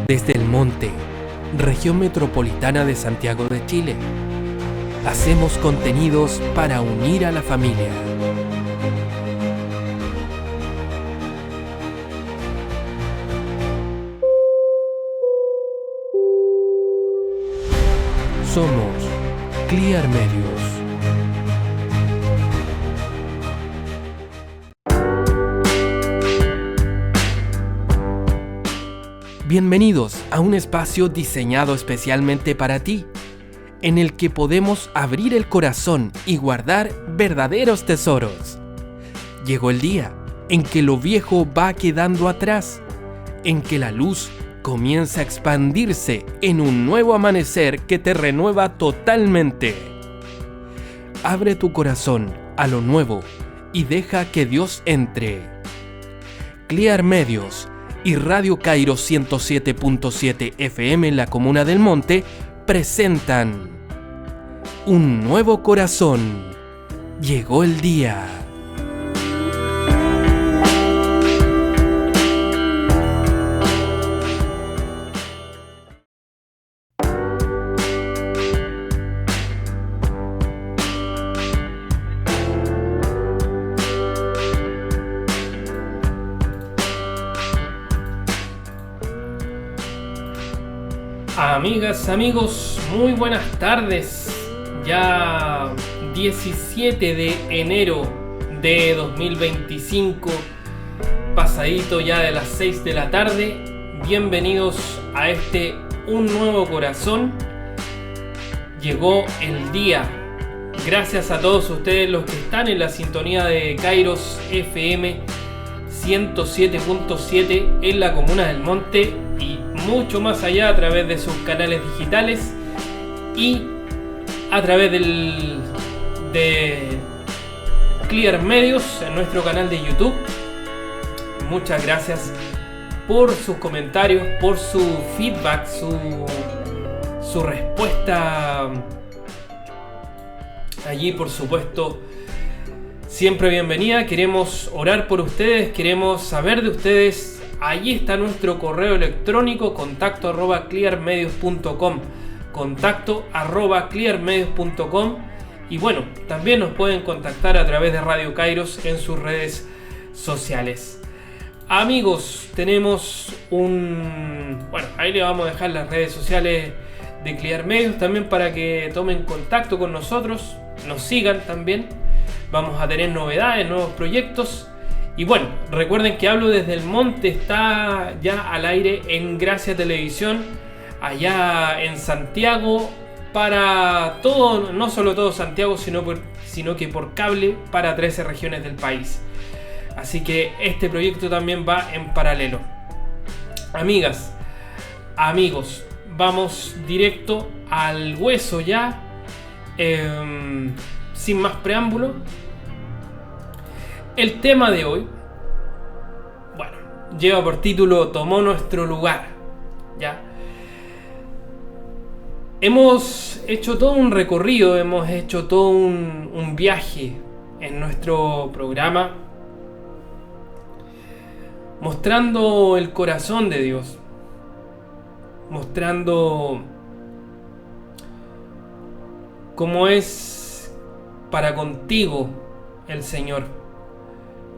Desde el monte, región metropolitana de Santiago de Chile, hacemos contenidos para unir a la familia. Somos Clear Medios. Bienvenidos a un espacio diseñado especialmente para ti, en el que podemos abrir el corazón y guardar verdaderos tesoros. Llegó el día en que lo viejo va quedando atrás, en que la luz comienza a expandirse en un nuevo amanecer que te renueva totalmente. Abre tu corazón a lo nuevo y deja que Dios entre. Clear Medios y Radio Cairo 107.7 FM en la Comuna del Monte presentan Un Nuevo Corazón. Llegó el día. Amigas, amigos, muy buenas tardes. Ya 17 de enero de 2025, pasadito ya de las 6 de la tarde. Bienvenidos a este Un Nuevo Corazón. Llegó el día. Gracias a todos ustedes los que están en la sintonía de Kairos FM 107.7 en la Comuna del Monte y mucho más allá a través de sus canales digitales y a través de Clear Medios en nuestro canal de YouTube. Muchas gracias por sus comentarios, por su feedback, su respuesta allí, por supuesto, siempre bienvenida. Queremos orar por ustedes, queremos saber de ustedes. Allí está nuestro correo electrónico, contacto@clearmedios.com, contacto@clearmedios.com. Y bueno, también nos pueden contactar a través de Radio Kairos en sus redes sociales. Amigos, tenemos bueno, ahí le vamos a dejar las redes sociales de Clear Medios también para que tomen contacto con nosotros, nos sigan también. Vamos a tener novedades, nuevos proyectos. Y bueno, recuerden que Hablo desde el Monte está ya al aire en Gracia Televisión, allá en Santiago, para todo, no solo todo Santiago, sino que por cable para 13 regiones del país. Así que este proyecto también va en paralelo. Amigas, amigos, vamos directo al hueso ya, sin más preámbulo. El tema de hoy, bueno, lleva por título Tomó nuestro lugar. ¿Ya? Hemos hecho todo un recorrido, hemos hecho todo un viaje en nuestro programa, mostrando el corazón de Dios, mostrando cómo es para contigo el Señor,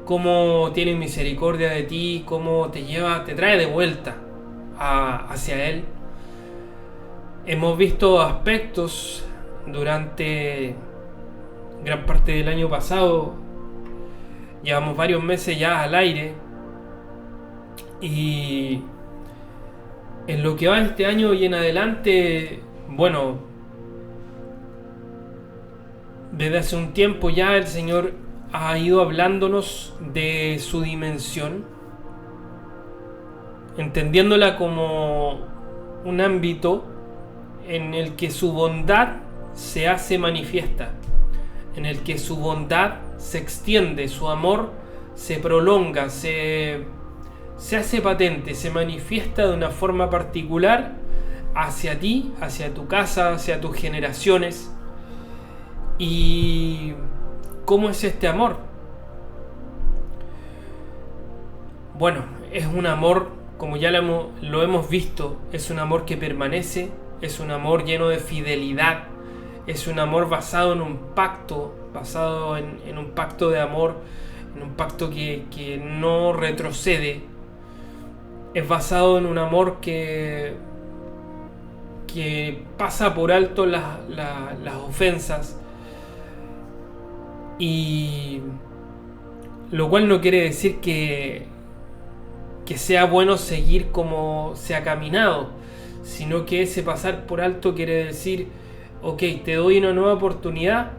cómo tiene misericordia de ti, cómo te trae de vuelta hacia Él. Hemos visto aspectos durante gran parte del año pasado, llevamos varios meses ya al aire, y en lo que va este año y en adelante, bueno, desde hace un tiempo ya el Señor ha ido hablándonos de su dimensión, entendiéndola como un ámbito en el que su bondad se hace manifiesta, en el que su bondad se extiende, su amor se prolonga, se hace patente, se manifiesta de una forma particular hacia ti, hacia tu casa, hacia tus generaciones. Y ¿cómo es este amor? Bueno, es un amor como ya lo hemos visto, es un amor que permanece, es un amor lleno de fidelidad, es un amor basado en un pacto, basado en un pacto de amor, en un pacto que no retrocede. Es basado en un amor que pasa por alto las ofensas, y lo cual no quiere decir que sea bueno seguir como se ha caminado, sino que ese pasar por alto quiere decir: ok, te doy una nueva oportunidad,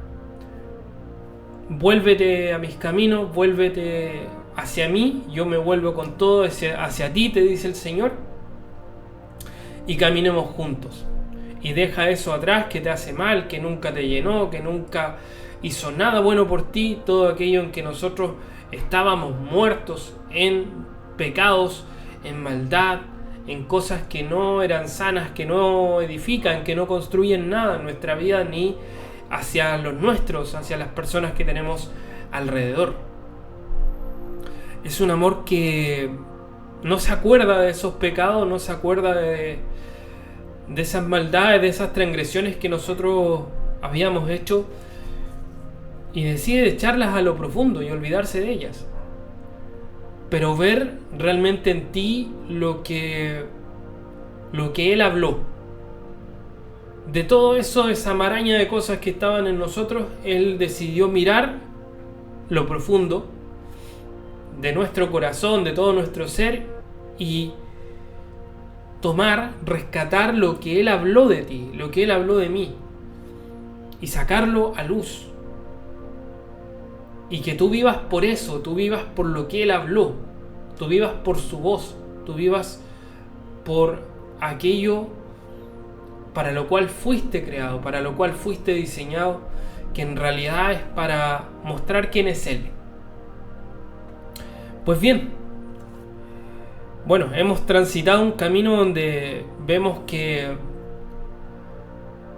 vuélvete a mis caminos, vuélvete hacia mí, yo me vuelvo con todo hacia ti, te dice el Señor, y caminemos juntos. Y deja eso atrás que te hace mal, que nunca te llenó, que nunca hizo nada bueno por ti, todo aquello en que nosotros estábamos muertos en pecados, en maldad, en cosas que no eran sanas, que no edifican, que no construyen nada en nuestra vida, ni hacia los nuestros, hacia las personas que tenemos alrededor. Es un amor que no se acuerda de esos pecados, no se acuerda de esas maldades, de esas transgresiones que nosotros habíamos hecho, y decide echarlas a lo profundo y olvidarse de ellas, pero ver realmente en ti lo que Él habló. De todo eso, esa maraña de cosas que estaban en nosotros, Él decidió mirar lo profundo de nuestro corazón, de todo nuestro ser, y rescatar lo que Él habló de ti, lo que Él habló de mí, y sacarlo a luz. Y que tú vivas por eso, tú vivas por lo que Él habló, tú vivas por su voz, tú vivas por aquello para lo cual fuiste creado, para lo cual fuiste diseñado, que en realidad es para mostrar quién es Él. Pues bien, bueno, hemos transitado un camino donde vemos que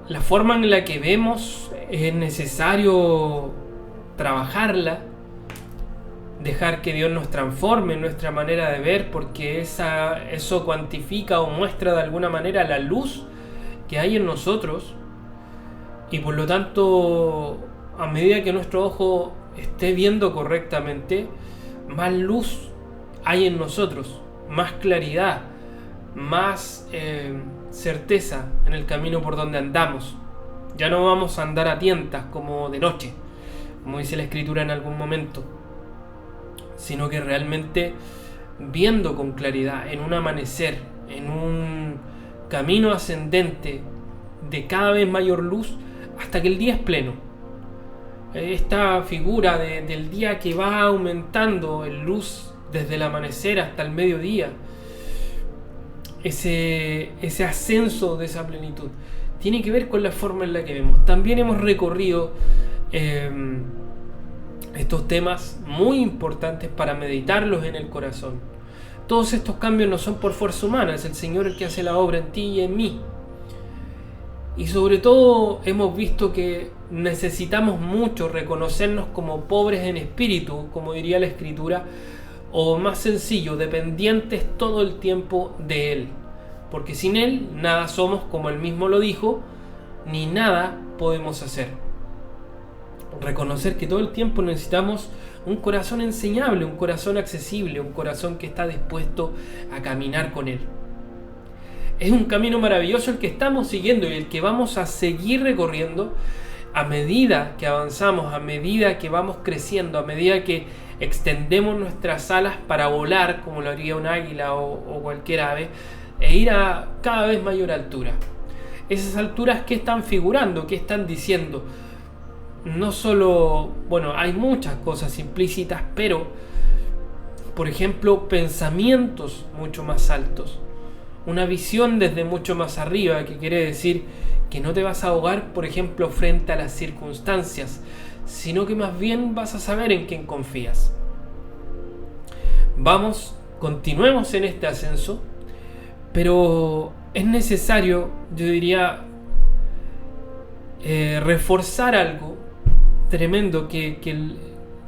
la forma en la que vemos es necesario trabajarla, dejar que Dios nos transforme en nuestra manera de ver, porque eso cuantifica o muestra de alguna manera la luz que hay en nosotros, y por lo tanto, a medida que nuestro ojo esté viendo correctamente, más luz hay en nosotros, más claridad, más certeza en el camino por donde andamos. Ya no vamos a andar a tientas como de noche, como dice la Escritura en algún momento, sino que realmente viendo con claridad, en un amanecer, en un camino ascendente de cada vez mayor luz, hasta que el día es pleno. Esta figura del día que va aumentando en luz desde el amanecer hasta el mediodía, ese ascenso de esa plenitud, tiene que ver con la forma en la que vemos. También hemos recorrido estos temas muy importantes para meditarlos en el corazón. Todos estos cambios no son por fuerza humana, es el Señor el que hace la obra en ti y en mí. Y sobre todo hemos visto que necesitamos mucho reconocernos como pobres en espíritu, como diría la Escritura, o más sencillo, dependientes todo el tiempo de Él. Porque sin Él nada somos, como Él mismo lo dijo, ni nada podemos hacer. Reconocer que todo el tiempo necesitamos un corazón enseñable, un corazón accesible, un corazón que está dispuesto a caminar con Él. Es un camino maravilloso el que estamos siguiendo y el que vamos a seguir recorriendo a medida que avanzamos, a medida que vamos creciendo, a medida que extendemos nuestras alas para volar, como lo haría un águila o cualquier ave, e ir a cada vez mayor altura. Esas alturas, ¿qué están figurando? ¿Qué están diciendo? No solo, bueno, hay muchas cosas implícitas, pero, por ejemplo, pensamientos mucho más altos. Una visión desde mucho más arriba, que quiere decir que no te vas a ahogar, por ejemplo, frente a las circunstancias, sino que más bien vas a saber en quién confías. Continuemos en este ascenso, pero es necesario, yo diría, reforzar algo tremendo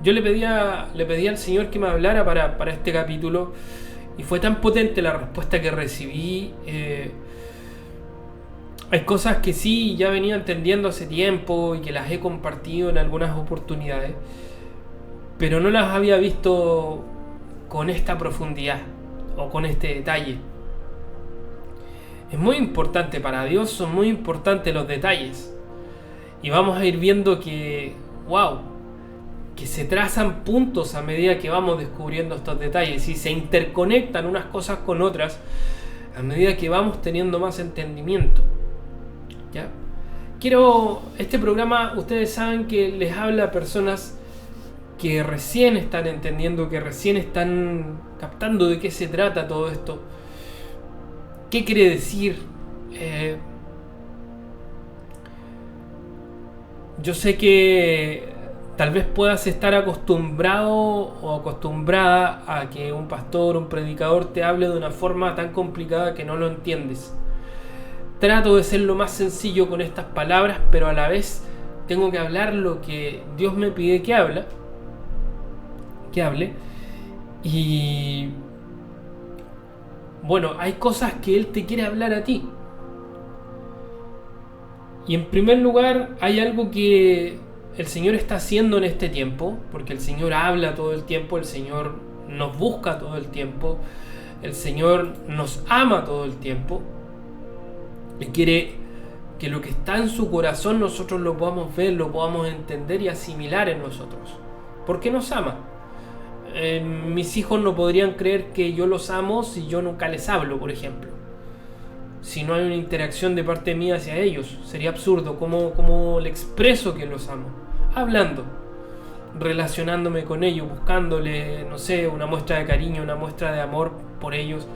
yo le pedía al Señor que me hablara para este capítulo, Y fue tan potente la respuesta que recibí. Hay cosas que sí ya venía entendiendo hace tiempo y que las he compartido en algunas oportunidades, pero no las había visto con esta profundidad o con este detalle. Es muy importante para Dios, son muy importantes los detalles. Y vamos a ir viendo que, wow, que se trazan puntos a medida que vamos descubriendo estos detalles y se interconectan unas cosas con otras a medida que vamos teniendo más entendimiento. ¿Ya? Este programa, ustedes saben que les habla a personas que recién están entendiendo, que recién están captando de qué se trata todo esto. ¿Qué quiere decir? Yo sé que tal vez puedas estar acostumbrado o acostumbrada a que un pastor, un predicador te hable de una forma tan complicada que no lo entiendes. Trato de ser lo más sencillo con estas palabras, pero a la vez tengo que hablar lo que Dios me pide que hable. Y bueno, hay cosas que Él te quiere hablar a ti. Y en primer lugar, hay algo que el Señor está haciendo en este tiempo, porque el Señor habla todo el tiempo, el Señor nos busca todo el tiempo, el Señor nos ama todo el tiempo. Y quiere que lo que está en su corazón nosotros lo podamos ver, lo podamos entender y asimilar en nosotros. Porque nos ama. Mis hijos no podrían creer que yo los amo si yo nunca les hablo, por ejemplo. Si no hay una interacción de parte mía hacia ellos. Sería absurdo. ¿Cómo le expreso que los amo? Hablando. Relacionándome con ellos, buscándole, no sé, una muestra de cariño, una muestra de amor por ellos.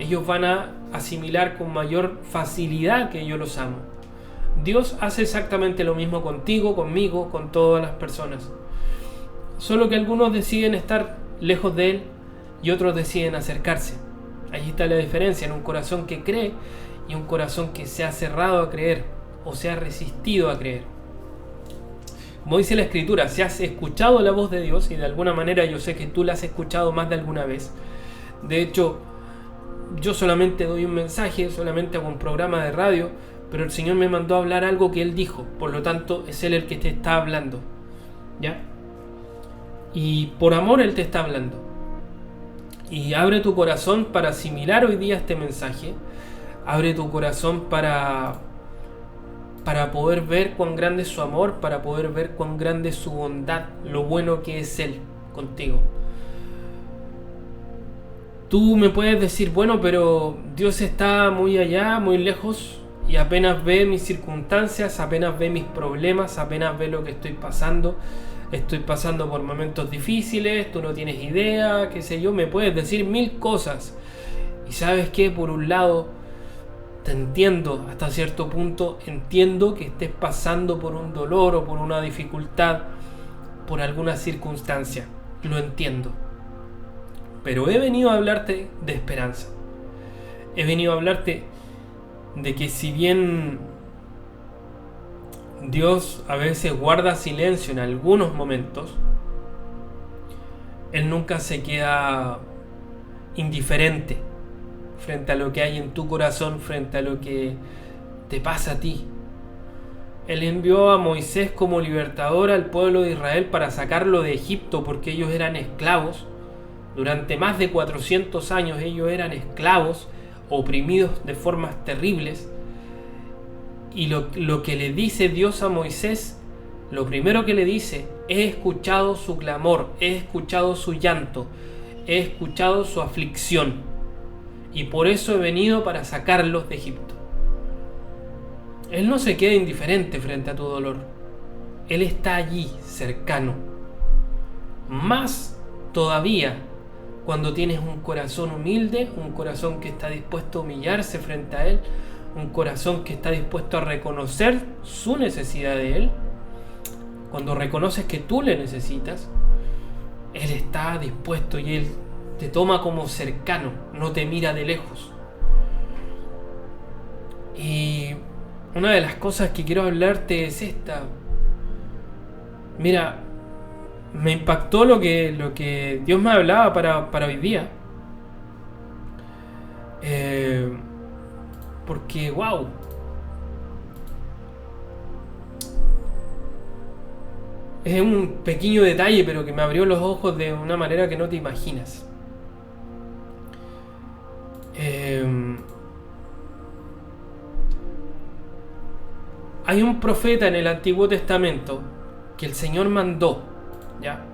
Ellos van a asimilar con mayor facilidad que yo los amo. Dios hace exactamente lo mismo contigo, conmigo, con todas las personas. Solo que algunos deciden estar lejos de Él y otros deciden acercarse. Allí está la diferencia en un corazón que cree y un corazón que se ha cerrado a creer o se ha resistido a creer. Como dice la Escritura, si has escuchado la voz de Dios, y de alguna manera yo sé que tú la has escuchado más de alguna vez. De hecho, yo solamente doy un mensaje, solamente hago un programa de radio, pero el Señor me mandó a hablar algo que Él dijo, por lo tanto es Él el que te está hablando, ¿ya? Y por amor Él te está hablando. Y abre tu corazón para asimilar hoy día este mensaje, abre tu corazón para poder ver cuán grande es su amor, para poder ver cuán grande es su bondad, lo bueno que es Él contigo. Tú me puedes decir, bueno, pero Dios está muy allá, muy lejos, y apenas ve mis circunstancias, apenas ve mis problemas, apenas ve lo que estoy pasando por momentos difíciles, tú no tienes idea, qué sé yo, me puedes decir mil cosas. Y sabes que por un lado, te entiendo hasta cierto punto, entiendo que estés pasando por un dolor o por una dificultad, por alguna circunstancia, lo entiendo. Pero he venido a hablarte de esperanza. He venido a hablarte de que si bien Dios a veces guarda silencio en algunos momentos, Él nunca se queda indiferente frente a lo que hay en tu corazón, frente a lo que te pasa a ti. Él envió a Moisés como libertador al pueblo de Israel para sacarlo de Egipto, porque ellos eran esclavos. Durante más de 400 años ellos eran esclavos, oprimidos de formas terribles. Y lo que le dice Dios a Moisés, lo primero que le dice: he escuchado su clamor, he escuchado su llanto, he escuchado su aflicción, y por eso he venido para sacarlos de Egipto. Él no se queda indiferente frente a tu dolor. Él está allí, cercano. Más todavía cuando tienes un corazón humilde, un corazón que está dispuesto a humillarse frente a Él, un corazón que está dispuesto a reconocer su necesidad de Él. Cuando reconoces que tú le necesitas, Él está dispuesto y Él te toma como cercano, no te mira de lejos. Y una de las cosas que quiero hablarte es esta. Mira, me impactó lo que Dios me hablaba para hoy día. Porque, wow. Es un pequeño detalle, pero que me abrió los ojos de una manera que no te imaginas. Hay un profeta en el Antiguo Testamento que el Señor mandó, ¿ya?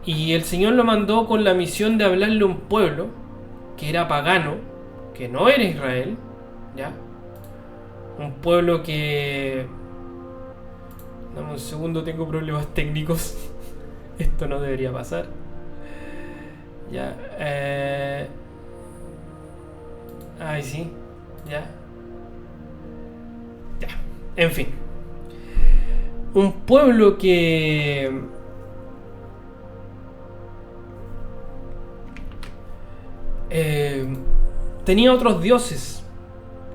Y el Señor lo mandó con la misión de hablarle a un pueblo que era pagano, que no era Israel, ¿ya? Un pueblo que... Dame un segundo, tengo problemas técnicos. Esto no debería pasar. Ya. Ay, sí. Ya. Ya. En fin. Un pueblo que... tenía otros dioses.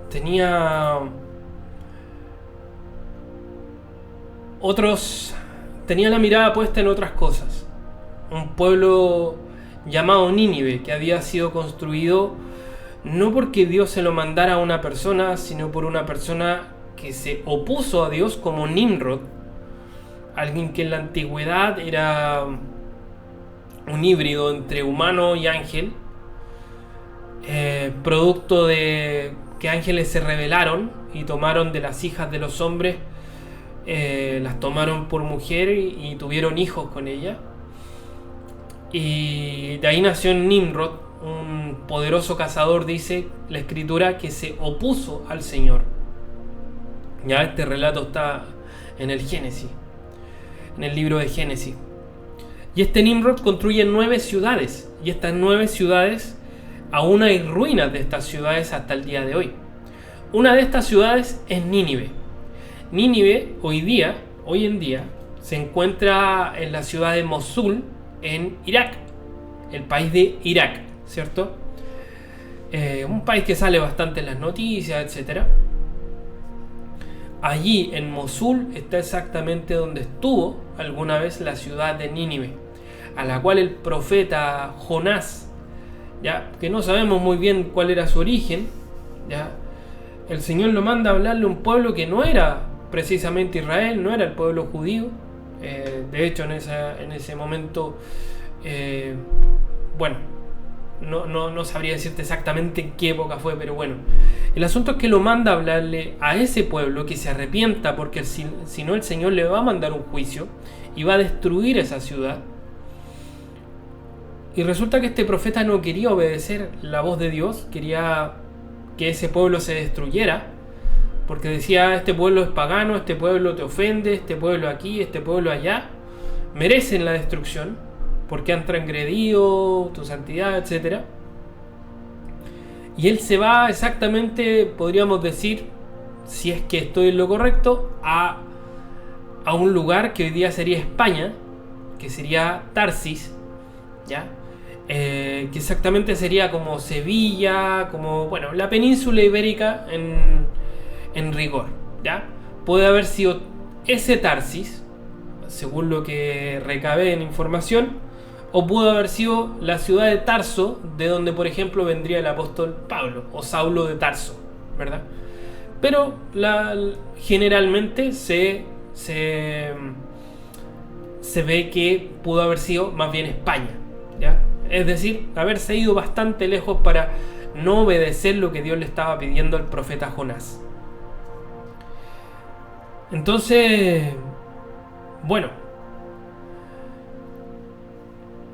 Tenía... tenía la mirada puesta en otras cosas. Un pueblo llamado Nínive, que había sido construido no porque Dios se lo mandara a una persona, sino por una persona que se opuso a Dios, como Nimrod, alguien que en la antigüedad era un híbrido entre humano y ángel, producto de que ángeles se rebelaron y tomaron de las hijas de los hombres, las tomaron por mujer y tuvieron hijos con ella. Y de ahí nació Nimrod, un poderoso cazador, dice la escritura, que se opuso al Señor. Ya este relato está en el Génesis, en el libro de Génesis. Y este Nimrod construye 9 ciudades, y estas 9 ciudades, aún hay ruinas de estas ciudades hasta el día de hoy. Una de estas ciudades es Nínive. Nínive hoy en día, se encuentra en la ciudad de Mosul, en Irak, el país de Irak, ¿cierto? Un país que sale bastante en las noticias, etc. Allí en Mosul está exactamente donde estuvo alguna vez la ciudad de Nínive, a la cual el profeta Jonás, ya que no sabemos muy bien cuál era su origen, ya el Señor lo manda a hablarle a un pueblo que no era precisamente Israel, no era el pueblo judío. De hecho, en ese momento, bueno, no sabría decirte exactamente en qué época fue, pero bueno, el asunto es que lo manda a hablarle a ese pueblo que se arrepienta, porque si no el Señor le va a mandar un juicio y va a destruir esa ciudad. Y resulta que este profeta no quería obedecer la voz de Dios, quería que ese pueblo se destruyera, porque decía: este pueblo es pagano, este pueblo te ofende, este pueblo aquí, este pueblo allá, merecen la destrucción porque han transgredido tu santidad, etc. Y él se va exactamente, podríamos decir, si es que estoy en lo correcto, a un lugar que hoy día sería España, que sería Tarsis, ¿ya? Que exactamente sería como Sevilla, como, bueno, la península ibérica en rigor, ¿ya? Puede haber sido ese Tarsis, según lo que recabé en información, o pudo haber sido la ciudad de Tarso, de donde por ejemplo vendría el apóstol Pablo, o Saulo de Tarso, ¿verdad? Pero generalmente se ve que pudo haber sido más bien España, ¿ya? Es decir, haberse ido bastante lejos para no obedecer lo que Dios le estaba pidiendo al profeta Jonás. Entonces, bueno,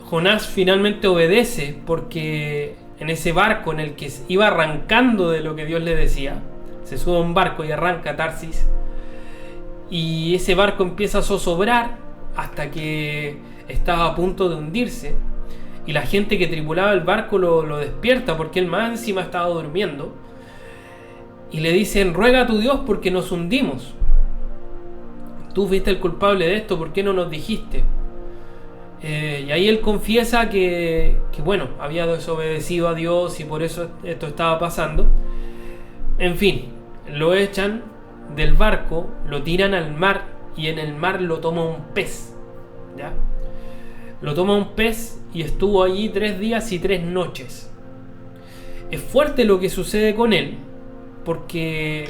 Jonás finalmente obedece, porque en ese barco en el que iba arrancando de lo que Dios le decía, se sube a un barco y arranca a Tarsis, y ese barco empieza a zozobrar hasta que estaba a punto de hundirse, y la gente que tripulaba el barco lo despierta, porque él más encima estaba durmiendo, y le dicen: ruega a tu Dios porque nos hundimos. Tú fuiste el culpable de esto, ¿por qué no nos dijiste? Y ahí él confiesa que bueno, había desobedecido a Dios y por eso esto estaba pasando. En fin, lo echan del barco, lo tiran al mar, y en el mar lo toma un pez, ¿ya? Lo toma un pez y estuvo allí 3 días y 3 noches. es fuerte lo que sucede con él, porque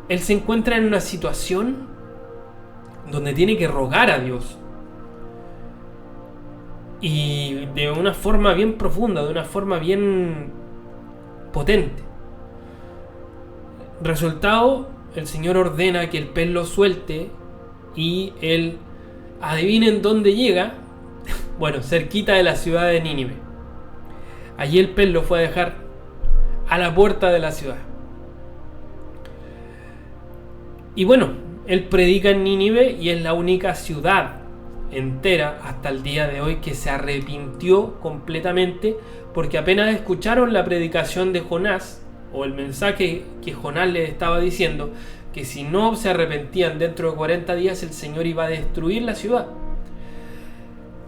él se encuentra en una situación donde tiene que rogar a Dios. Y de una forma bien profunda, de una forma bien potente. Resultado, el Señor ordena que el pez lo suelte y él, adivinen dónde llega, bueno, cerquita de la ciudad de Nínive. Allí el pez lo fue a dejar a la puerta de la ciudad. Y bueno, él predica en Nínive y es la única ciudad entera hasta el día de hoy que se arrepintió completamente, porque apenas escucharon la predicación de Jonás o el mensaje que Jonás les estaba diciendo, que si no se arrepentían dentro de 40 días el Señor iba a destruir la ciudad.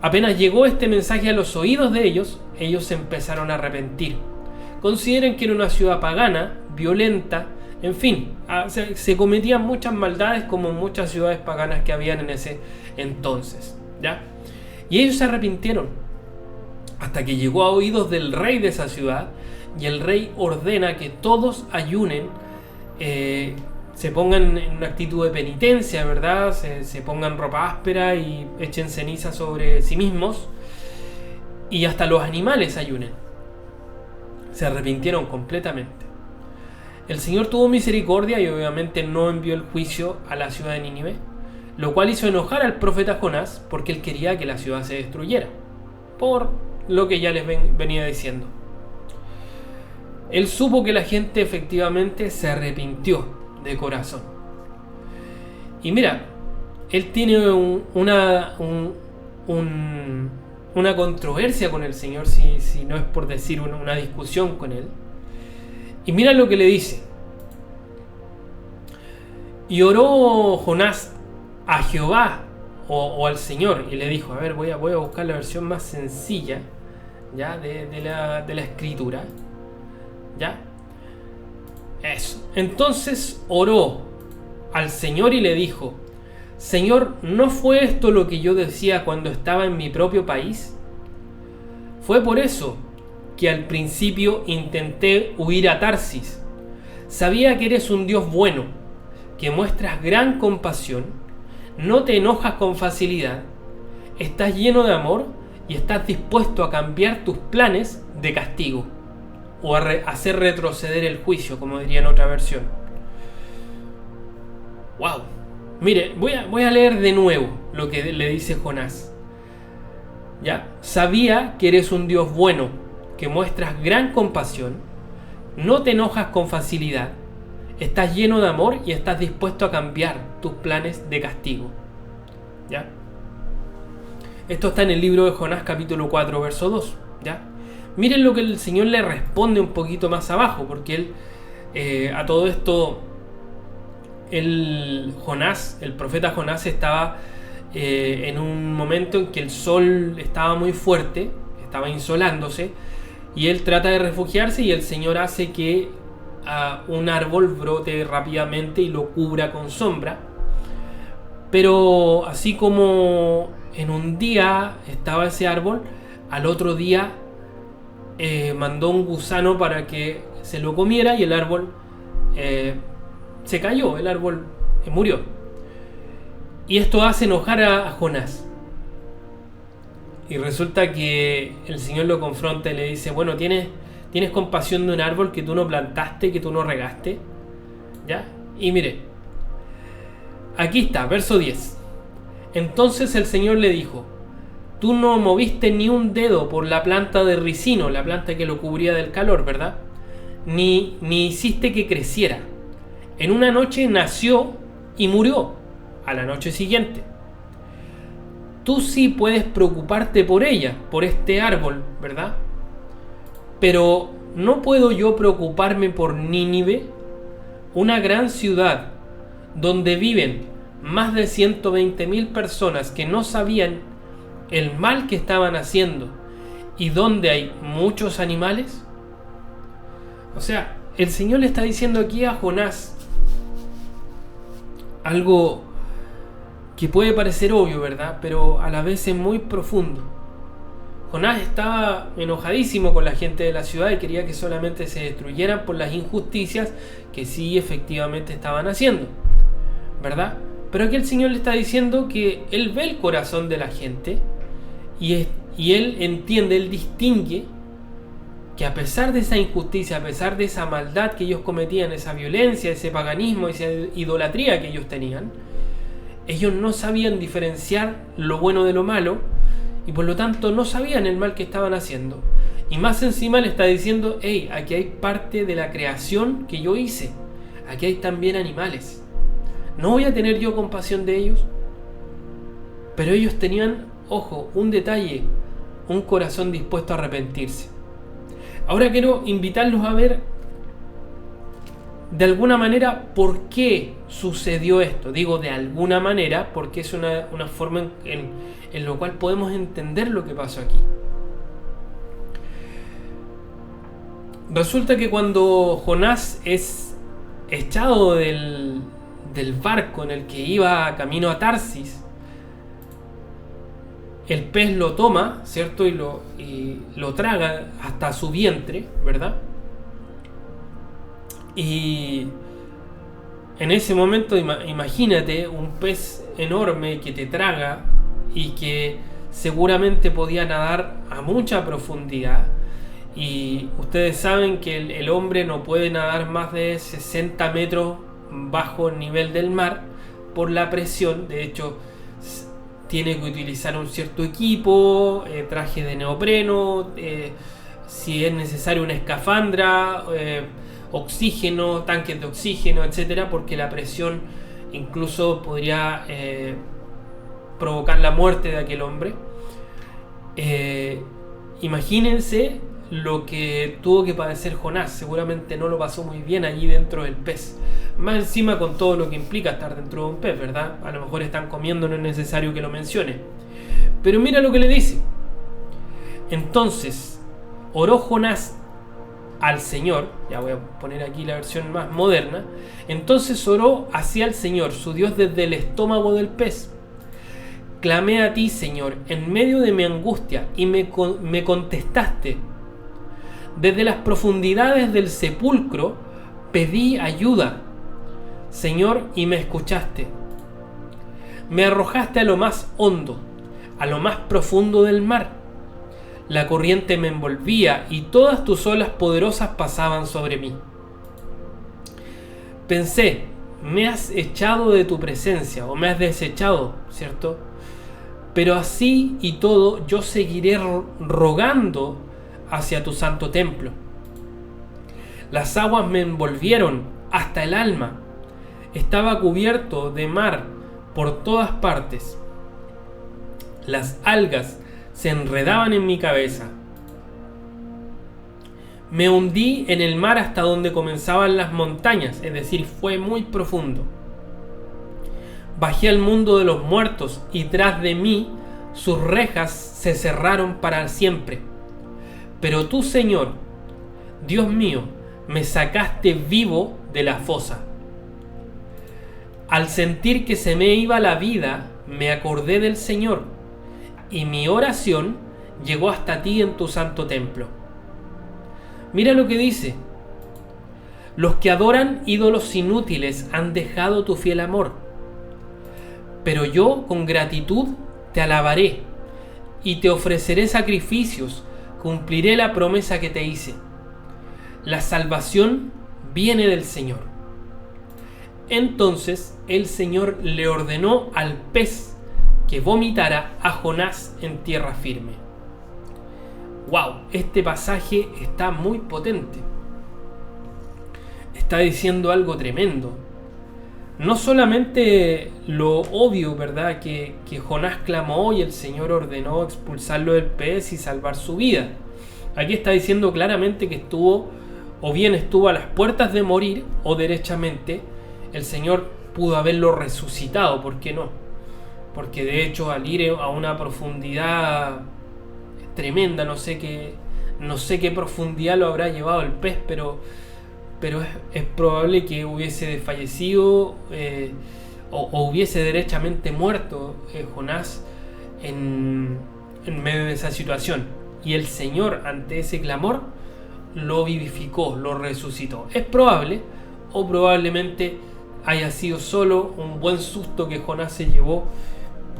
Apenas llegó este mensaje a los oídos de ellos, ellos se empezaron a arrepentir. Consideren que era una ciudad pagana, violenta, en fin, se cometían muchas maldades como muchas ciudades paganas que habían en ese entonces, ¿ya? Y ellos se arrepintieron hasta que llegó a oídos del rey de esa ciudad, y el rey ordena que todos ayunen, se pongan en una actitud de penitencia, ¿verdad? Se pongan ropa áspera y echen ceniza sobre sí mismos, y hasta los animales ayunen. Se arrepintieron completamente. El Señor tuvo misericordia y obviamente no envió el juicio a la ciudad de Nínive, lo cual hizo enojar al profeta Jonás porque él quería que la ciudad se destruyera, por lo que ya les venía diciendo. Él supo que la gente efectivamente se arrepintió de corazón. Y mira, él tiene una controversia con el Señor, si no es por decir una discusión con él. Y mira lo que le dice. Y oró Jonás a Jehová o al Señor y le dijo, a ver, voy a buscar la versión más sencilla, ¿ya? de la escritura, ¿ya? Eso. Entonces oró al Señor y le dijo, Señor, ¿no fue esto lo que yo decía cuando estaba en mi propio país? Fue por eso que al principio intenté huir a Tarsis. Sabía que eres un Dios bueno, que muestras gran compasión, no te enojas con facilidad, estás lleno de amor y estás dispuesto a cambiar tus planes de castigo o a hacer retroceder el juicio, como diría en otra versión. Wow. Mire, voy a leer de nuevo lo que le dice Jonás. ¿Ya? Sabía que eres un Dios bueno, que muestras gran compasión, no te enojas con facilidad, estás lleno de amor y estás dispuesto a cambiar tus planes de castigo. ¿Ya? Esto está en el libro de Jonás capítulo 4 verso 2. ¿Ya? Miren lo que el Señor le responde un poquito más abajo, porque él, a todo esto, el profeta Jonás estaba en un momento en que el sol estaba muy fuerte, estaba insolándose, y él trata de refugiarse y el Señor hace que un árbol brote rápidamente y lo cubra con sombra. Pero así como en un día estaba ese árbol, al otro día mandó un gusano para que se lo comiera y el árbol se cayó, el árbol murió. Y esto hace enojar a Jonás. Y resulta que el Señor lo confronta y le dice, bueno, ¿tienes compasión de un árbol que tú no plantaste, que tú no regaste? ¿Ya? Y mire, aquí está, verso 10. Entonces el Señor le dijo, tú no moviste ni un dedo por la planta de ricino, la planta que lo cubría del calor, ¿verdad? Ni hiciste que creciera. En una noche nació y murió a la noche siguiente. Tú sí puedes preocuparte por ella, por este árbol, ¿verdad? Pero ¿no puedo yo preocuparme por Nínive, una gran ciudad donde viven más de 120,000 personas que no sabían el mal que estaban haciendo y donde hay muchos animales? O sea, el Señor le está diciendo aquí a Jonás algo que puede parecer obvio, ¿verdad? Pero a la vez es muy profundo. Jonás estaba enojadísimo con la gente de la ciudad y quería que solamente se destruyeran por las injusticias que sí efectivamente estaban haciendo, ¿verdad? Pero aquí el Señor le está diciendo que Él ve el corazón de la gente y Él entiende, Él distingue que a pesar de esa injusticia, a pesar de esa maldad que ellos cometían, esa violencia, ese paganismo, esa idolatría que ellos tenían, ellos no sabían diferenciar lo bueno de lo malo y por lo tanto no sabían el mal que estaban haciendo. Y más encima le está diciendo, hey, aquí hay parte de la creación que yo hice, aquí hay también animales. ¿No voy a tener yo compasión de ellos? Pero ellos tenían, ojo, un detalle, un corazón dispuesto a arrepentirse. Ahora quiero invitarlos a ver de alguna manera por qué sucedió esto. Digo de alguna manera porque es una forma en la cual podemos entender lo que pasó aquí. Resulta que cuando Jonás es echado del barco en el que iba camino a Tarsis, el pez lo toma, ¿cierto? Y lo traga hasta su vientre, ¿verdad? Y en ese momento imagínate un pez enorme que te traga y que seguramente podía nadar a mucha profundidad. Y ustedes saben que el hombre no puede nadar más de 60 metros bajo el nivel del mar por la presión. De hecho, tiene que utilizar un cierto equipo, traje de neopreno, si es necesario una escafandra, oxígeno, tanques de oxígeno, etcétera, porque la presión incluso podría provocar la muerte de aquel hombre. Imagínense lo que tuvo que padecer Jonás. Seguramente no lo pasó muy bien allí dentro del pez. Más encima con todo lo que implica estar dentro de un pez, ¿verdad? A lo mejor están comiendo, no es necesario que lo mencione. Pero mira lo que le dice. Entonces, oró Jonás al Señor. Ya voy a poner aquí la versión más moderna. Entonces oró hacia el Señor, su Dios, desde el estómago del pez. Clamé a ti, Señor, en medio de mi angustia, y me contestaste. Desde las profundidades del sepulcro pedí ayuda, Señor, y me escuchaste. Me arrojaste a lo más hondo, a lo más profundo del mar. La corriente me envolvía y todas tus olas poderosas pasaban sobre mí. Pensé, me has echado de tu presencia, o me has desechado, ¿cierto? Pero así y todo yo seguiré rogando hacia tu santo templo. Las aguas me envolvieron hasta el alma. Estaba cubierto de mar por todas partes. Las algas se enredaban en mi cabeza. Me hundí en el mar hasta donde comenzaban las montañas, es decir, fue muy profundo. Bajé al mundo de los muertos y tras de mí sus rejas se cerraron para siempre. Pero tú, Señor, Dios mío, me sacaste vivo de la fosa. Al sentir que se me iba la vida, me acordé del Señor, y mi oración llegó hasta ti en tu santo templo. Mira lo que dice. Los que adoran ídolos inútiles han dejado tu fiel amor. Pero yo con gratitud te alabaré y te ofreceré sacrificios, cumpliré la promesa que te hice. La salvación viene del Señor. Entonces el Señor le ordenó al pez que vomitara a Jonás en tierra firme. ¡Wow! Este pasaje está muy potente. Está diciendo algo tremendo. No solamente lo obvio, ¿verdad? Que Jonás clamó y el Señor ordenó expulsarlo del pez y salvar su vida. Aquí está diciendo claramente que estuvo, o bien estuvo a las puertas de morir, o derechamente el Señor pudo haberlo resucitado. ¿Por qué no? Porque de hecho al ir a una profundidad tremenda, no sé qué profundidad lo habrá llevado el pez, pero es probable que hubiese desfallecido o hubiese derechamente muerto Jonás en medio de esa situación. y el Señor, ante ese clamor, lo vivificó, lo resucitó. Es probable, o probablemente haya sido solo un buen susto que Jonás se llevó,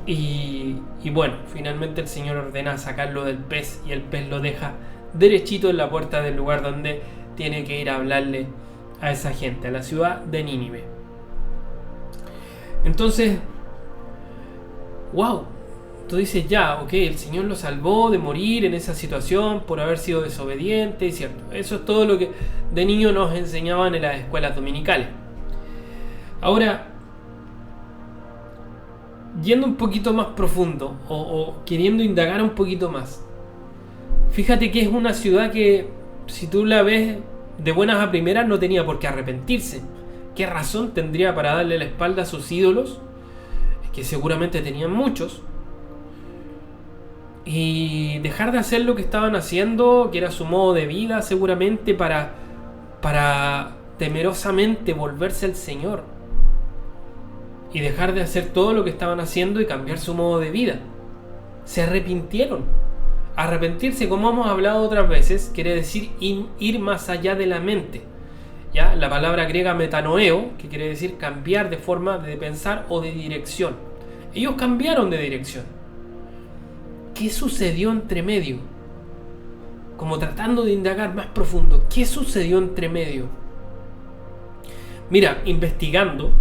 y bueno, finalmente el Señor ordena sacarlo del pez, y el pez lo deja derechito en la puerta del lugar donde tiene que ir a hablarle a esa gente, a la ciudad de Nínive. Entonces, wow, tú dices, ya, ok, el Señor lo salvó de morir en esa situación por haber sido desobediente, cierto. Eso es todo lo que de niño nos enseñaban en las escuelas dominicales. Ahora, yendo un poquito más profundo, o queriendo indagar un poquito más, fíjate que es una ciudad que, si tú la ves de buenas a primeras, no tenía por qué arrepentirse. ¿Qué razón tendría para darle la espalda a sus ídolos? Que seguramente tenían muchos, y dejar de hacer lo que estaban haciendo, que era su modo de vida seguramente, para temerosamente volverse al Señor, y dejar de hacer todo lo que estaban haciendo y cambiar su modo de vida. Se arrepintieron. Arrepentirse, como hemos hablado otras veces, quiere decir ir más allá de la mente. ¿Ya? La palabra griega metanoeo, que quiere decir cambiar de forma de pensar o de dirección. Ellos cambiaron de dirección. ¿Qué sucedió entre medio? Como tratando de indagar más profundo, ¿qué sucedió entre medio? Mira, investigando,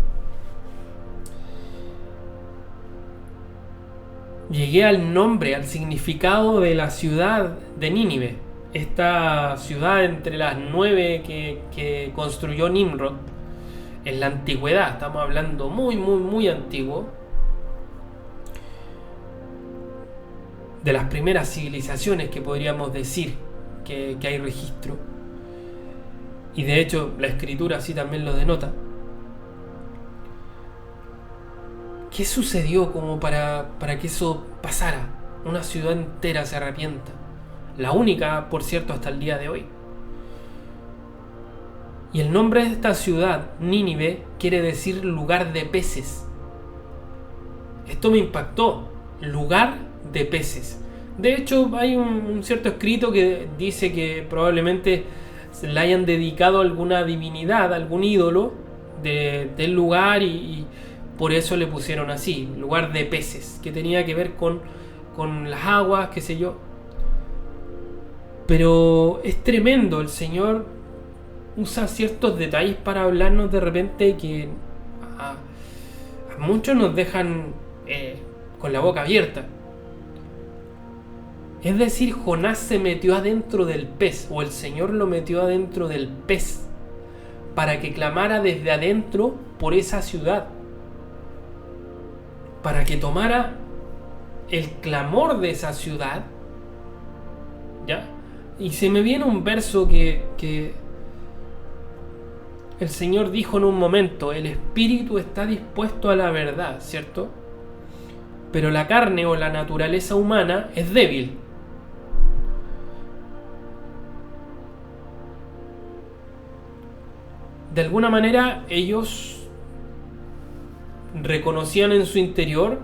llegué al nombre, al significado de la ciudad de Nínive. Esta ciudad entre las 9 que construyó Nimrod en la antigüedad, estamos hablando muy antiguo, de las primeras civilizaciones que podríamos decir que hay registro, y de hecho la escritura así también lo denota. ¿Qué sucedió como para que eso pasara? Una ciudad entera se arrepienta. La única, por cierto, hasta el día de hoy. Y el nombre de esta ciudad, Nínive, quiere decir lugar de peces. Esto me impactó. Lugar de peces. De hecho, hay un cierto escrito que dice que probablemente se le hayan dedicado a alguna divinidad, algún ídolo del lugar, y por eso le pusieron así, lugar de peces, que tenía que ver con las aguas, qué sé yo. Pero es tremendo, el Señor usa ciertos detalles para hablarnos de repente que a muchos nos dejan con la boca abierta. Es decir, Jonás se metió adentro del pez, o el Señor lo metió adentro del pez, para que clamara desde adentro por esa ciudad, para que tomara el clamor de esa ciudad, ¿ya? Y se me viene un verso que el Señor dijo en un momento: el espíritu está dispuesto a la verdad, ¿cierto? Pero la carne o la naturaleza humana es débil. De alguna manera ellos reconocían en su interior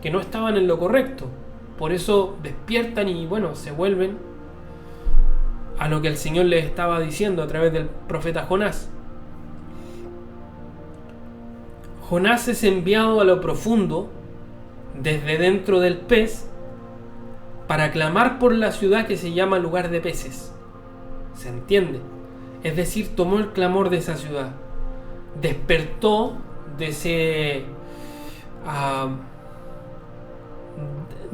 que no estaban en lo correcto. Por eso despiertan y bueno, se vuelven a lo que el Señor les estaba diciendo a través del profeta Jonás. Jonás es enviado a lo profundo, desde dentro del pez, para clamar por la ciudad que se llama lugar de peces. ¿Se entiende? Es decir, tomó el clamor de esa ciudad, despertó de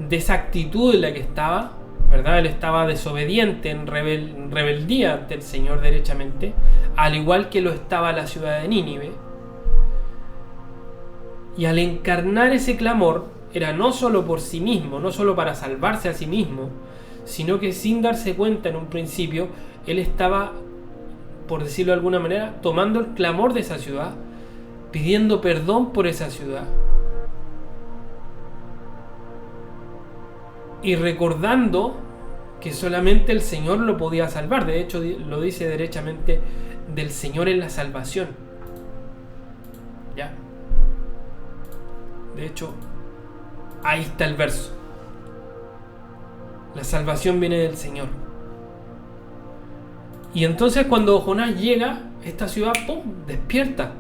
esa actitud en la que estaba, ¿verdad? Él estaba desobediente, en rebeldía ante el Señor derechamente, al igual que lo estaba la ciudad de Nínive. Y al encarnar ese clamor, era no solo por sí mismo, no solo para salvarse a sí mismo, sino que sin darse cuenta en un principio, él estaba, por decirlo de alguna manera, tomando el clamor de esa ciudad, pidiendo perdón por esa ciudad, y recordando que solamente el Señor lo podía salvar. De hecho, lo dice derechamente: del Señor es la salvación. ¿Ya? De hecho, ahí está el verso. La salvación viene del Señor. Y entonces cuando Jonás llega, esta ciudad, ¡pum!, despierta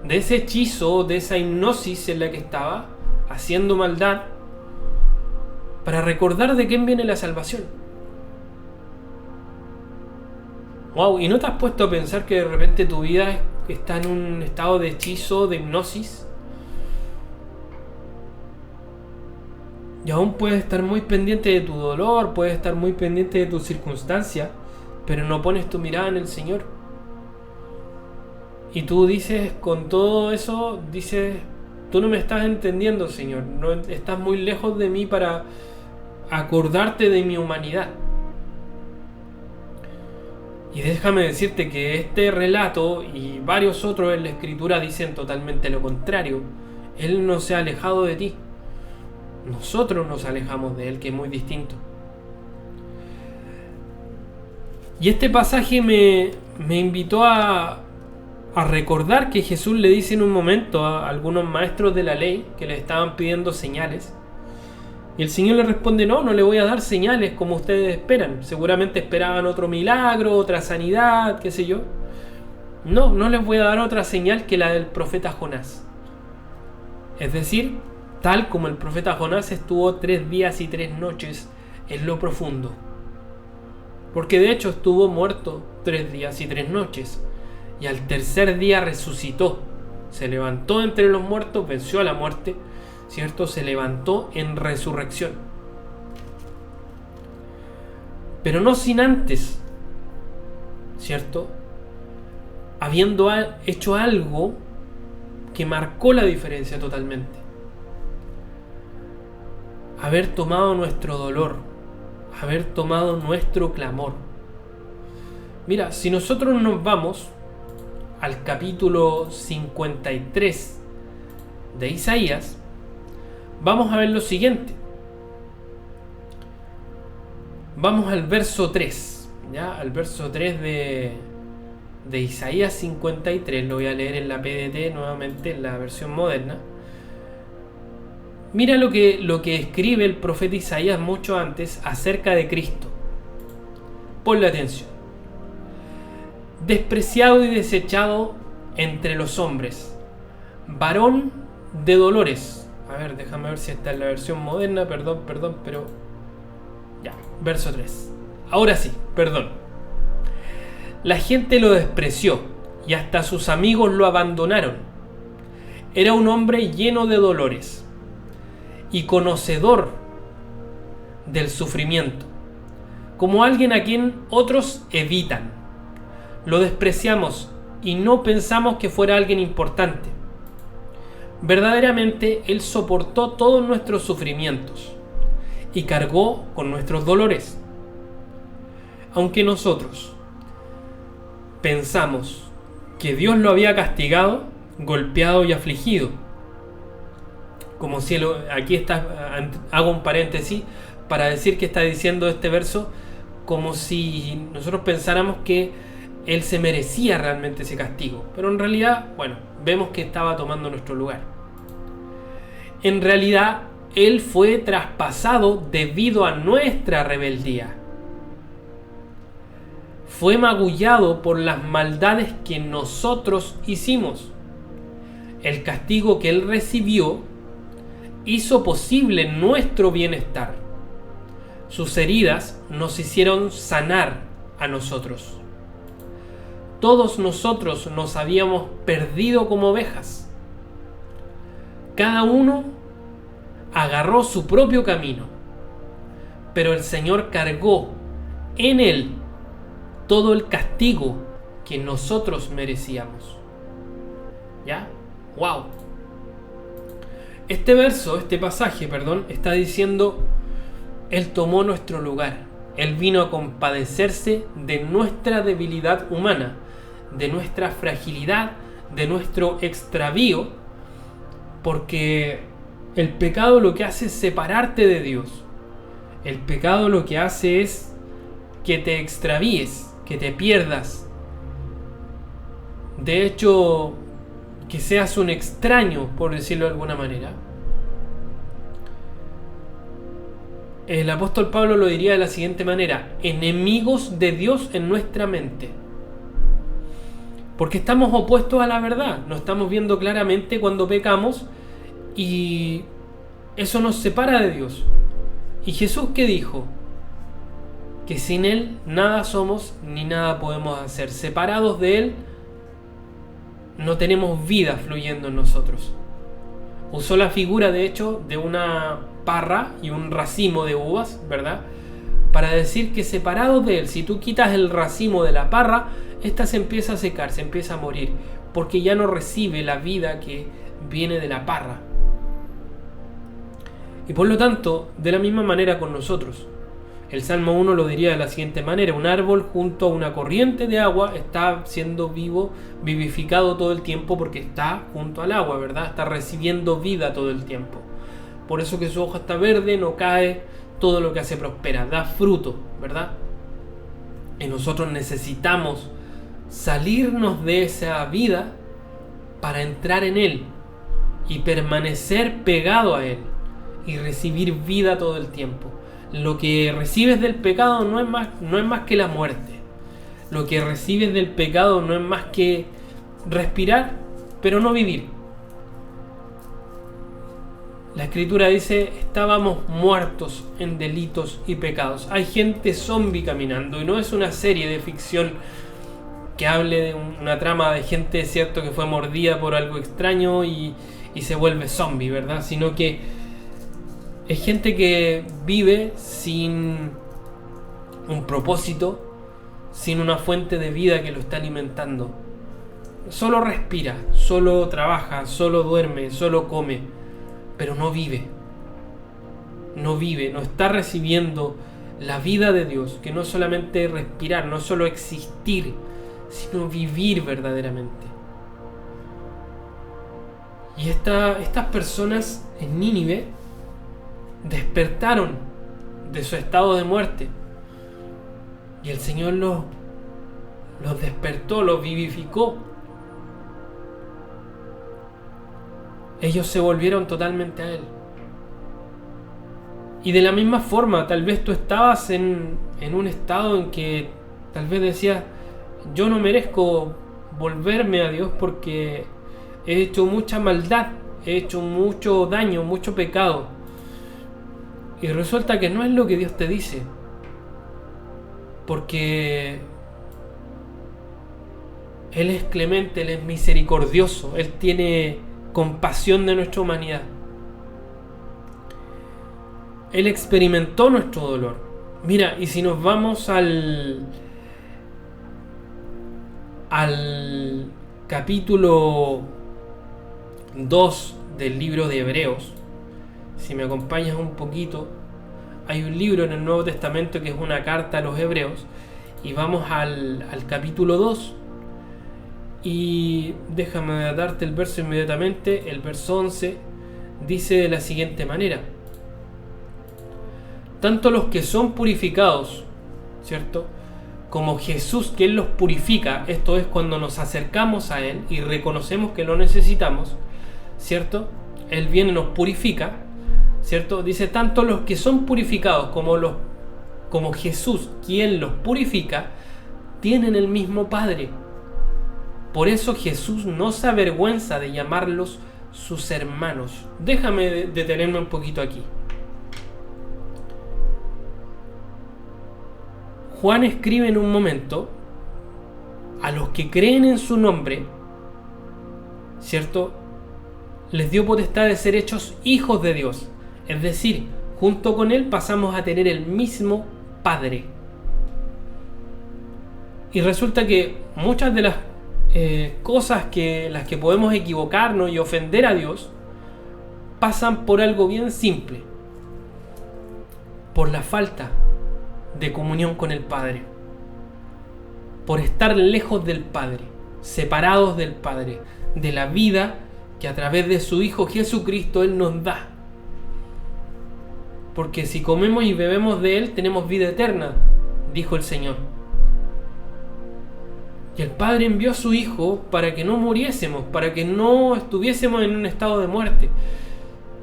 de ese hechizo, de esa hipnosis en la que estaba, haciendo maldad, para recordar de quién viene la salvación. Wow, ¿y no te has puesto a pensar que de repente tu vida está en un estado de hechizo, de hipnosis? Y aún puedes estar muy pendiente de tu dolor, puedes estar muy pendiente de tus circunstancias, pero no pones tu mirada en el Señor. Y tú dices, con todo eso, dices, tú no me estás entendiendo, Señor, no, estás muy lejos de mí para acordarte de mi humanidad. Y déjame decirte que este relato y varios otros en la Escritura dicen totalmente lo contrario. Él no se ha alejado de ti. Nosotros nos alejamos de Él, que es muy distinto. Y este pasaje me invitó a recordar que Jesús le dice en un momento a algunos maestros de la ley que le estaban pidiendo señales. Y el Señor le responde, no le voy a dar señales como ustedes esperan. Seguramente esperaban otro milagro, otra sanidad, qué sé yo. No les voy a dar otra señal que la del profeta Jonás. Es decir, tal como el profeta Jonás estuvo 3 días y 3 noches en lo profundo. Porque de hecho estuvo muerto 3 días y 3 noches. Y al tercer día resucitó. Se levantó entre los muertos, venció a la muerte, ¿cierto? Se levantó en resurrección. Pero no sin antes, ¿cierto?, habiendo hecho algo que marcó la diferencia totalmente. Haber tomado nuestro dolor, haber tomado nuestro clamor. Mira, si nosotros nos vamos al capítulo 53 de Isaías, vamos a ver lo siguiente. Vamos al verso 3, ¿ya? Al verso 3 de Isaías 53, lo voy a leer en la PDT nuevamente, en la versión moderna. Mira lo que escribe el profeta Isaías mucho antes acerca de Cristo. Ponle atención. Despreciado y desechado entre los hombres, varón de dolores. A ver, déjame ver si está en la versión moderna, perdón, pero... Ya, verso 3. Ahora sí, perdón. La gente lo despreció y hasta sus amigos lo abandonaron. Era un hombre lleno de dolores y conocedor del sufrimiento, como alguien a quien otros evitan. Lo despreciamos y no pensamos que fuera alguien importante. Verdaderamente, Él soportó todos nuestros sufrimientos y cargó con nuestros dolores. Aunque nosotros pensamos que Dios lo había castigado, golpeado y afligido, como si aquí está, hago un paréntesis para decir que está diciendo este verso, como si nosotros pensáramos que Él se merecía realmente ese castigo, pero en realidad, bueno, vemos que estaba tomando nuestro lugar. En realidad, Él fue traspasado debido a nuestra rebeldía. Fue magullado por las maldades que nosotros hicimos. El castigo que Él recibió hizo posible nuestro bienestar. Sus heridas nos hicieron sanar a nosotros. Todos nosotros nos habíamos perdido como ovejas. Cada uno agarró su propio camino, pero el Señor cargó en Él todo el castigo que nosotros merecíamos. ¿Ya? ¡Wow! Este pasaje, está diciendo: Él tomó nuestro lugar. Él vino a compadecerse de nuestra debilidad humana, de nuestra fragilidad, de nuestro extravío, porque el pecado lo que hace es separarte de Dios. El pecado lo que hace es que te extravíes, que te pierdas. De hecho, que seas un extraño, por decirlo de alguna manera. El apóstol Pablo lo diría de la siguiente manera: enemigos de Dios en nuestra mente. Porque estamos opuestos a la verdad, nos estamos viendo claramente cuando pecamos y eso nos separa de Dios. ¿Y Jesús qué dijo? Que sin Él nada somos ni nada podemos hacer. Separados de Él no tenemos vida fluyendo en nosotros. Usó la figura, de hecho, de una parra y un racimo de uvas, ¿verdad? Para decir que separados de Él, si tú quitas el racimo de la parra, esta se empieza a secar, se empieza a morir, porque ya no recibe la vida que viene de la parra. Y por lo tanto, de la misma manera con nosotros. El Salmo 1 lo diría de la siguiente manera: un árbol junto a una corriente de agua está siendo vivificado todo el tiempo porque está junto al agua, ¿verdad? Está recibiendo vida todo el tiempo. Por eso que su hoja está verde, no cae, todo lo que hace prospera, da fruto, ¿verdad? Y nosotros necesitamos salirnos de esa vida para entrar en Él y permanecer pegado a Él y recibir vida todo el tiempo. Lo que recibes del pecado no es más que la muerte. Lo que recibes del pecado no es más que respirar, pero no vivir. La Escritura dice: estábamos muertos en delitos y pecados. Hay gente zombie caminando, y no es una serie de ficción que hable de una trama de gente, cierto, que fue mordida por algo extraño y se vuelve zombie, ¿verdad? Sino que es gente que vive sin un propósito, sin una fuente de vida que lo está alimentando. Solo respira, solo trabaja, solo duerme, solo come, pero no vive. No vive, no está recibiendo la vida de Dios, que no es solamente respirar, no es solo existir, sino vivir verdaderamente. Y estas personas en Nínive despertaron de su estado de muerte y el Señor los despertó, los vivificó. Ellos se volvieron totalmente a Él. Y de la misma forma, tal vez tú estabas en un estado en que tal vez decías: yo no merezco volverme a Dios porque he hecho mucha maldad, he hecho mucho daño, mucho pecado. Y resulta que no es lo que Dios te dice, porque Él es clemente, Él es misericordioso, Él tiene compasión de nuestra humanidad. Él experimentó nuestro dolor. Mira, y si nos vamos al capítulo 2 del libro de Hebreos, si me acompañas un poquito, hay un libro en el Nuevo Testamento que es una carta a los Hebreos, y vamos al capítulo 2, y déjame darte el verso inmediatamente. El verso 11 dice de la siguiente manera: tanto los que son purificados, ¿cierto?, como Jesús, que Él los purifica, esto es cuando nos acercamos a Él y reconocemos que lo necesitamos, ¿cierto? Él viene y nos purifica, ¿cierto? Dice: tanto los que son purificados como Jesús, quien los purifica, tienen el mismo Padre. Por eso Jesús no se avergüenza de llamarlos sus hermanos. Déjame detenerme un poquito aquí. Juan escribe en un momento: a los que creen en su nombre, ¿cierto?, les dio potestad de ser hechos hijos de Dios. Es decir, junto con Él pasamos a tener el mismo Padre. Y resulta que muchas de las cosas las que podemos equivocarnos y ofender a Dios pasan por algo bien simple: por la falta de comunión con el Padre, por estar lejos del Padre, separados del Padre, de la vida que a través de su Hijo Jesucristo Él nos da. Porque si comemos y bebemos de Él, tenemos vida eterna, dijo el Señor. Y el Padre envió a su Hijo para que no muriésemos, para que no estuviésemos en un estado de muerte,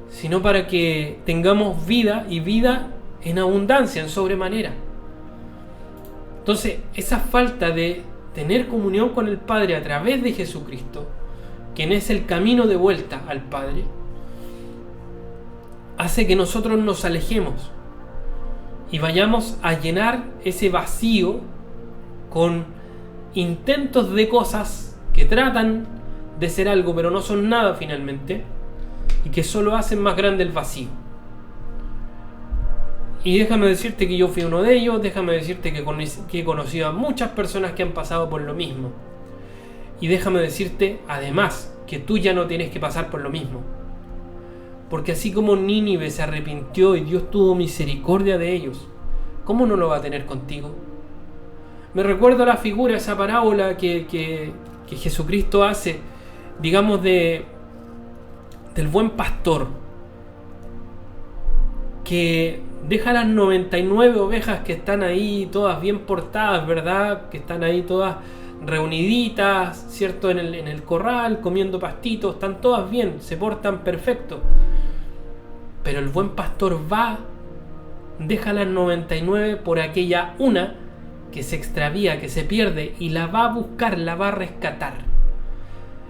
sino para que tengamos vida, y vida en abundancia, en sobremanera. Entonces, esa falta de tener comunión con el Padre a través de Jesucristo, quien es el camino de vuelta al Padre, hace que nosotros nos alejemos y vayamos a llenar ese vacío con intentos de cosas que tratan de ser algo, pero no son nada finalmente, y que solo hacen más grande el vacío. Y déjame decirte que yo fui uno de ellos, déjame decirte que he conocido a muchas personas que han pasado por lo mismo. Y déjame decirte, además, que tú ya no tienes que pasar por lo mismo. Porque así como Nínive se arrepintió y Dios tuvo misericordia de ellos, ¿cómo no lo va a tener contigo? Me recuerdo la figura, esa parábola que Jesucristo hace, digamos, del buen pastor, que deja las 99 ovejas que están ahí todas bien portadas, ¿verdad? Que están ahí todas reuniditas, ¿cierto? En el corral, comiendo pastitos, están todas bien, se portan perfecto. Pero el buen pastor va, deja las 99 por aquella una que se extravía, que se pierde, y la va a buscar, la va a rescatar.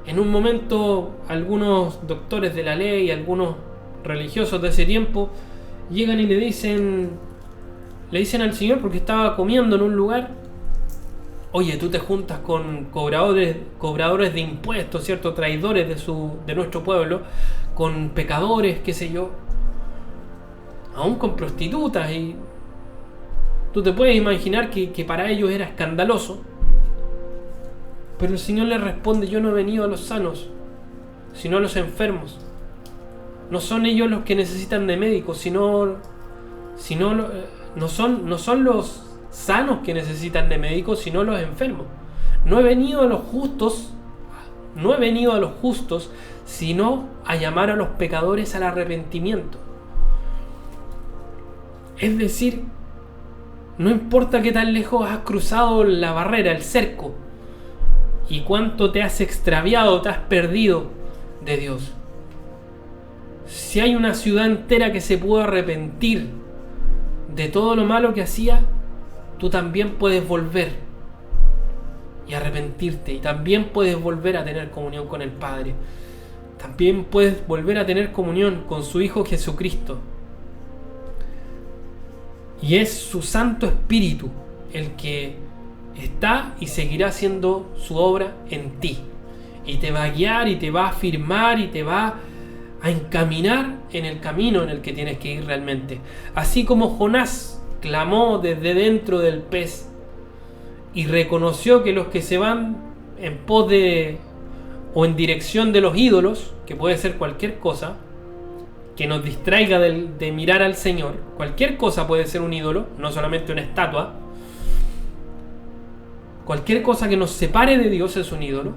En un momento, algunos doctores de la ley, algunos religiosos de ese tiempo, llegan y le dicen al Señor, porque estaba comiendo en un lugar: oye, tú te juntas con cobradores de impuestos, ¿cierto? Traidores de nuestro pueblo, con pecadores, qué sé yo, aún con prostitutas, y tú te puedes imaginar que para ellos era escandaloso. Pero el Señor le responde: yo no he venido a los sanos, sino a los enfermos. No son ellos los que necesitan de médicos, no son los sanos que necesitan de médicos, sino los enfermos. No he venido a los justos, sino a llamar a los pecadores al arrepentimiento. Es decir, no importa qué tan lejos has cruzado la barrera, el cerco, y cuánto te has extraviado, te has perdido de Dios. Si hay una ciudad entera que se pudo arrepentir de todo lo malo que hacía, tú también puedes volver y arrepentirte, y también puedes volver a tener comunión con el Padre. También puedes volver a tener comunión con su Hijo Jesucristo. Y es su Santo Espíritu el que está y seguirá haciendo su obra en ti. Y te va a guiar, y te va a afirmar, y te va a encaminar en el camino en el que tienes que ir realmente. Así como Jonás clamó desde dentro del pez y reconoció que los que se van en pos de o en dirección de los ídolos, que puede ser cualquier cosa que nos distraiga de mirar al Señor, cualquier cosa puede ser un ídolo, no solamente una estatua. Cualquier cosa que nos separe de Dios es un ídolo.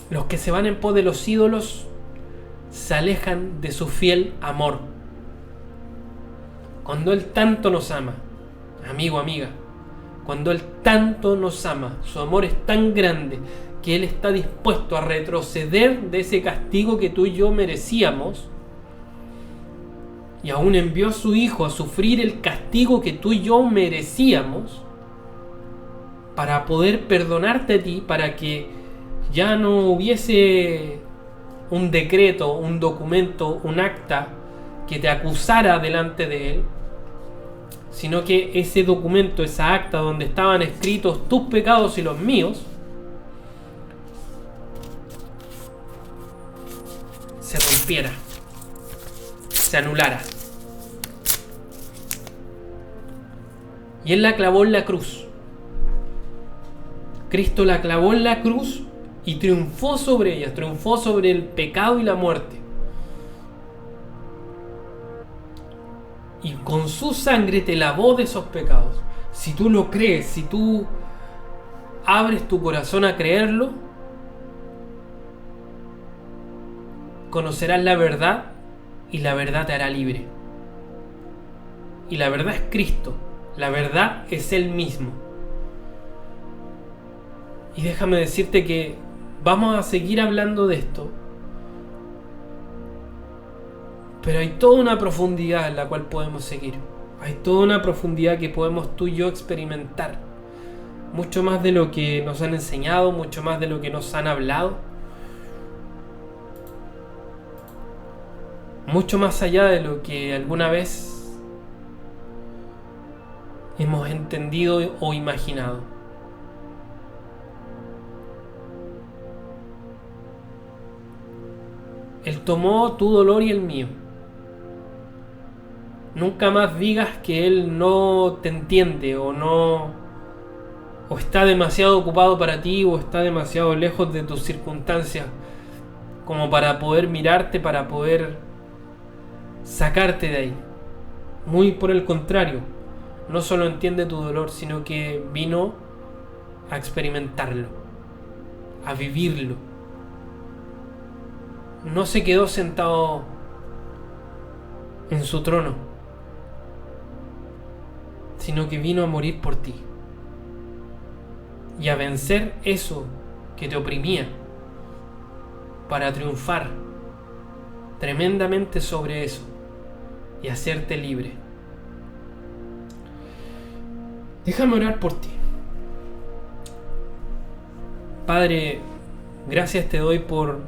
Los que se van en pos de los ídolos se alejan de su fiel amor. Cuando Él tanto nos ama, amigo, amiga, cuando Él tanto nos ama, su amor es tan grande que Él está dispuesto a retroceder de ese castigo que tú y yo merecíamos, y aún envió a su Hijo a sufrir el castigo que tú y yo merecíamos, para poder perdonarte a ti, para que ya no hubiese un decreto, un documento, un acta que te acusara delante de Él, sino que ese documento, esa acta donde estaban escritos tus pecados y los míos, se rompiera, se anulara. Y Él la clavó en la cruz. Cristo la clavó en la cruz y triunfó sobre ella, triunfó sobre el pecado y la muerte. Y con su sangre te lavó de esos pecados. Si tú lo crees, si tú abres tu corazón a creerlo, conocerás la verdad, y la verdad te hará libre. Y la verdad es Cristo, la verdad es Él mismo. Y déjame decirte que vamos a seguir hablando de esto, Pero hay toda una profundidad en la cual podemos seguir. Hay toda una profundidad que podemos tú y yo experimentar. Mucho más de lo que nos han enseñado, mucho más de lo que nos han hablado. Mucho más allá de lo que alguna vez hemos entendido o imaginado. Él tomó tu dolor y el mío. Nunca más digas que Él no te entiende o no, o está demasiado ocupado para ti, o está demasiado lejos de tus circunstancias como para poder mirarte, para poder sacarte de ahí. Muy por el contrario, no solo entiende tu dolor, sino que vino a experimentarlo, a vivirlo. No se quedó sentado en su trono, sino que vino a morir por ti y a vencer eso que te oprimía para triunfar tremendamente sobre eso y hacerte libre. Déjame orar por ti. Padre, gracias te doy por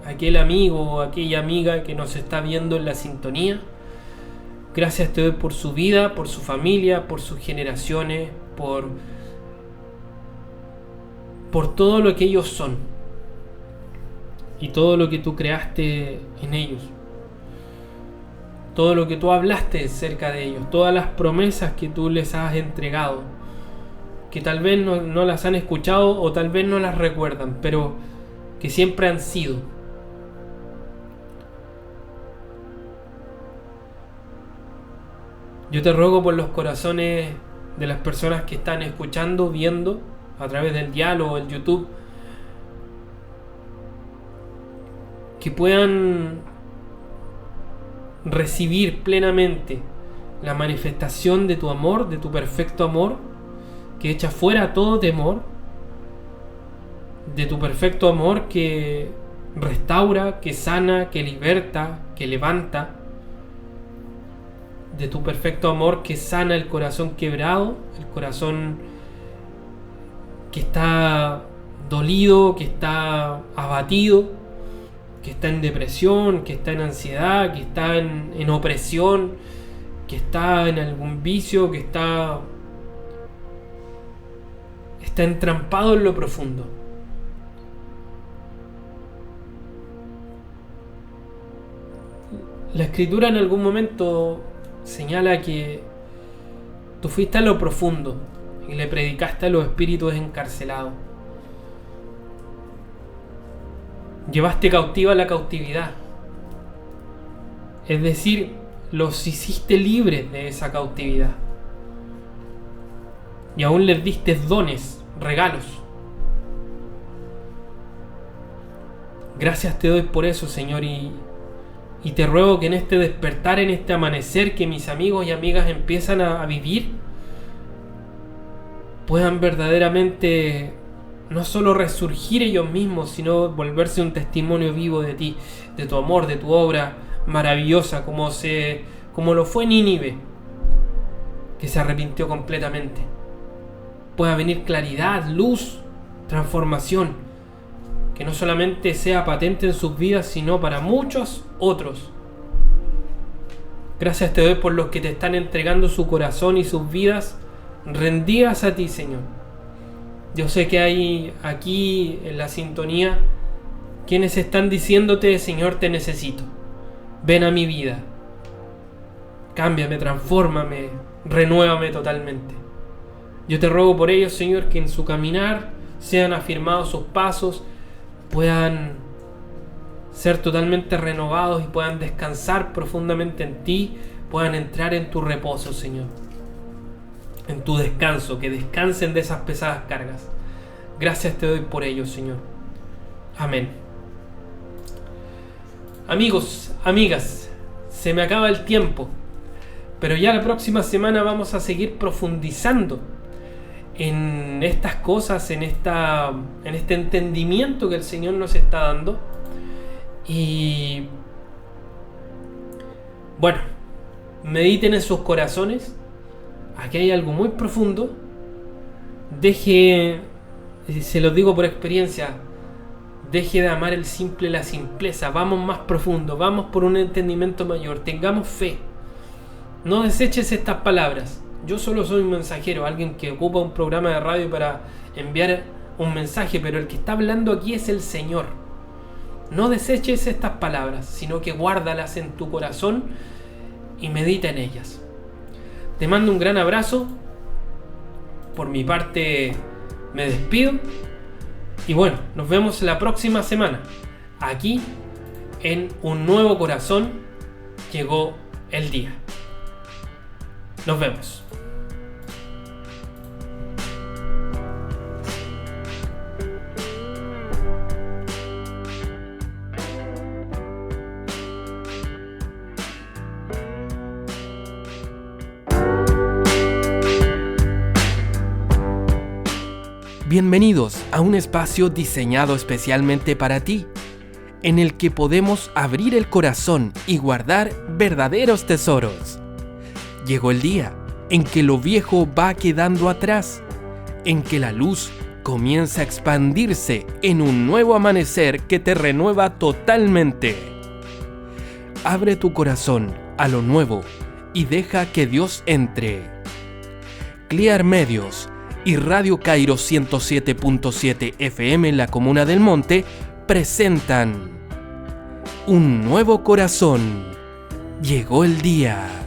aquel amigo o aquella amiga que nos está viendo en la sintonía. Gracias te doy por su vida, por su familia, por sus generaciones, por todo lo que ellos son y todo lo que tú creaste en ellos, todo lo que tú hablaste cerca de ellos, todas las promesas que tú les has entregado, que tal vez no las han escuchado o tal vez no las recuerdan, pero que siempre han sido. Yo te ruego por los corazones de las personas que están escuchando, viendo a través del diálogo, el YouTube, que puedan recibir plenamente la manifestación de tu amor, de tu perfecto amor, que echa fuera todo temor, de tu perfecto amor que restaura, que sana, que liberta, que levanta, de tu perfecto amor que sana el corazón quebrado, el corazón que está dolido, que está abatido, que está en depresión, que está en ansiedad, que está en opresión, que está en algún vicio, que está entrampado en lo profundo. La Escritura en algún momento señala que tú fuiste a lo profundo y le predicaste a los espíritus encarcelados. Llevaste cautiva la cautividad. Es decir, los hiciste libres de esa cautividad. Y aún les diste dones, regalos. Gracias te doy por eso, Señor, y te ruego que en este despertar, en este amanecer que mis amigos y amigas empiezan a vivir, puedan verdaderamente no solo resurgir ellos mismos, sino volverse un testimonio vivo de ti, de tu amor, de tu obra maravillosa, como lo fue Nínive, que se arrepintió completamente. Pueda venir claridad, luz, transformación, que no solamente sea patente en sus vidas, sino para muchos otros. Gracias te doy por los que te están entregando su corazón y sus vidas rendidas a ti, Señor. Yo sé que hay aquí en la sintonía quienes están diciéndote: Señor, te necesito. Ven a mi vida. Cámbiame, transfórmame, renuévame totalmente. Yo te ruego por ellos, Señor, que en su caminar sean afirmados sus pasos, puedan ser totalmente renovados y puedan descansar profundamente en ti, puedan entrar en tu reposo, Señor, en tu descanso, que descansen de esas pesadas cargas. Gracias te doy por ello, Señor. Amén. Amigos, amigas, se me acaba el tiempo, pero ya la próxima semana vamos a seguir profundizando en estas cosas, en este entendimiento que el Señor nos está dando. Y Bueno, mediten en sus corazones. Aquí hay algo muy profundo. Deje, se los digo por experiencia, deje de amar el simple, la simpleza. Vamos más profundo, vamos por un entendimiento mayor. Tengamos fe. No deseches estas palabras. Yo solo soy un mensajero, alguien que ocupa un programa de radio para enviar un mensaje, pero el que está hablando aquí es el Señor. No deseches estas palabras, sino que guárdalas en tu corazón y medita en ellas. Te mando un gran abrazo. Por mi parte me despido. Y bueno, nos vemos la próxima semana. Aquí en Un Nuevo Corazón llegó el día. Nos vemos. Bienvenidos a un espacio diseñado especialmente para ti, en el que podemos abrir el corazón y guardar verdaderos tesoros. Llegó el día en que lo viejo va quedando atrás, en que la luz comienza a expandirse en un nuevo amanecer que te renueva totalmente. Abre tu corazón a lo nuevo y deja que Dios entre. Clear Medios y Radio Kairos 107.7 FM en la Comuna del Monte presentan Un Nuevo Corazón. Llegó el día.